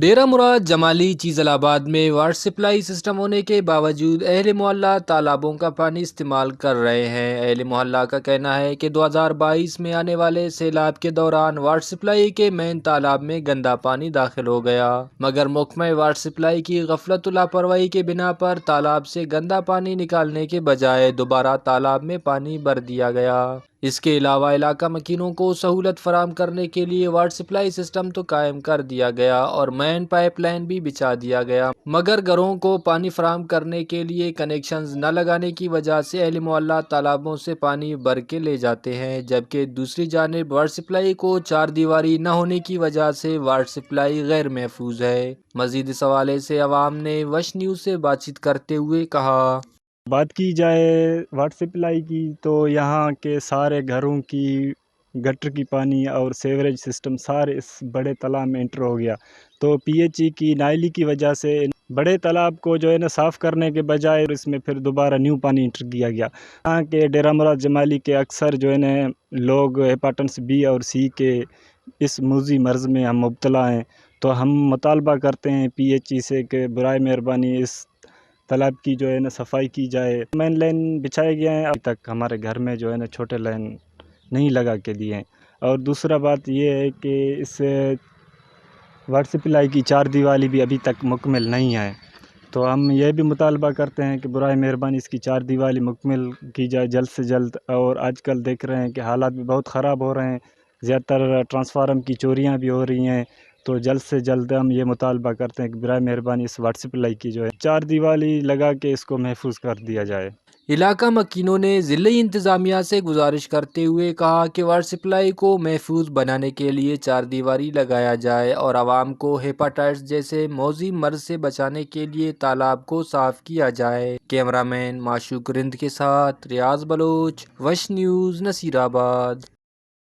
ڈیرہ مراد جمالی چیزل آباد میں water supply system ہونے کے باوجود اہل محلہ تالابوں کا پانی استعمال کر رہے ہیں۔ اہل محلہ کا کہنا ہے کہ 2022 میں آنے والے سیلاب کے دوران واٹر سپلائی کے مین تالاب میں گندا پانی داخل ہو گیا، مگر محکمہ واٹر سپلائی کی غفلت و لاپرواہی کے بنا پر تالاب سے گندا پانی نکالنے کے بجائے دوبارہ تالاب میں پانی بھر دیا گیا۔ اس کے علاوہ علاقہ مکینوں کو سہولت فراہم کرنے کے لیے واٹر سپلائی سسٹم تو قائم کر دیا گیا اور مین پائپ لائن بھی بچھا دیا گیا، مگر گھروں کو پانی فراہم کرنے کے لیے کنیکشنز نہ لگانے کی وجہ سے اہل محلہ تالابوں سے پانی بھر کے لے جاتے ہیں، جبکہ دوسری جانب واٹر سپلائی کو چار دیواری نہ ہونے کی وجہ سے واٹر سپلائی غیر محفوظ ہے۔ مزید اس حوالے سے عوام نے وش نیوز سے بات چیت کرتے ہوئے کہا۔ بات کی جائے واٹر سپلائی کی تو یہاں کے سارے گھروں کی گٹر کی پانی اور سیوریج سسٹم سارے اس بڑے تالاب میں انٹر ہو گیا، تو پی ایچ ای کی نالی کی وجہ سے بڑے تالاب کو جو ہے نا صاف کرنے کے بجائے اس میں پھر دوبارہ نیو پانی انٹر کیا گیا۔ یہاں کے ڈیرہ مراد جمالی کے اکثر جو ہے نا لوگ ہیپاٹائٹس بی اور سی کے اس موذی مرض میں ہم مبتلا ہیں، تو ہم مطالبہ کرتے ہیں پی ایچ ای سے کہ برائے مہربانی اس تالاب کی جو ہے نا صفائی کی جائے۔ مین لائن بچھائے گئے ہیں، ابھی تک ہمارے گھر میں جو ہے نا چھوٹے لائن نہیں لگا کے دیے ہیں۔ اور دوسرا بات یہ ہے کہ اس واٹر سپلائی کی چار دیوالی بھی ابھی تک مکمل نہیں ہے، تو ہم یہ بھی مطالبہ کرتے ہیں کہ برائے مہربانی اس کی چار دیوالی مکمل کی جائے جلد سے جلد۔ اور آج کل دیکھ رہے ہیں کہ حالات بھی بہت خراب ہو رہے ہیں، زیادہ تر ٹرانسفارم کی چوریاں بھی ہو رہی ہیں، تو جلد سے جلد ہم یہ مطالبہ کرتے ہیں کہ برائے مہربانی اس واٹر سپلائی کی جو ہے چار دیوالی لگا کے اس کو محفوظ کر دیا جائے۔ علاقہ مکینوں نے ضلعی انتظامیہ سے گزارش کرتے ہوئے کہا کہ واٹر سپلائی کو محفوظ بنانے کے لیے چار دیواری لگایا جائے اور عوام کو ہیپاٹائٹس جیسے موذی مرض سے بچانے کے لیے تالاب کو صاف کیا جائے۔ کیمرہ مین معشوق رند کے ساتھ ریاض بلوچ، وش نیوز، نصیر آباد۔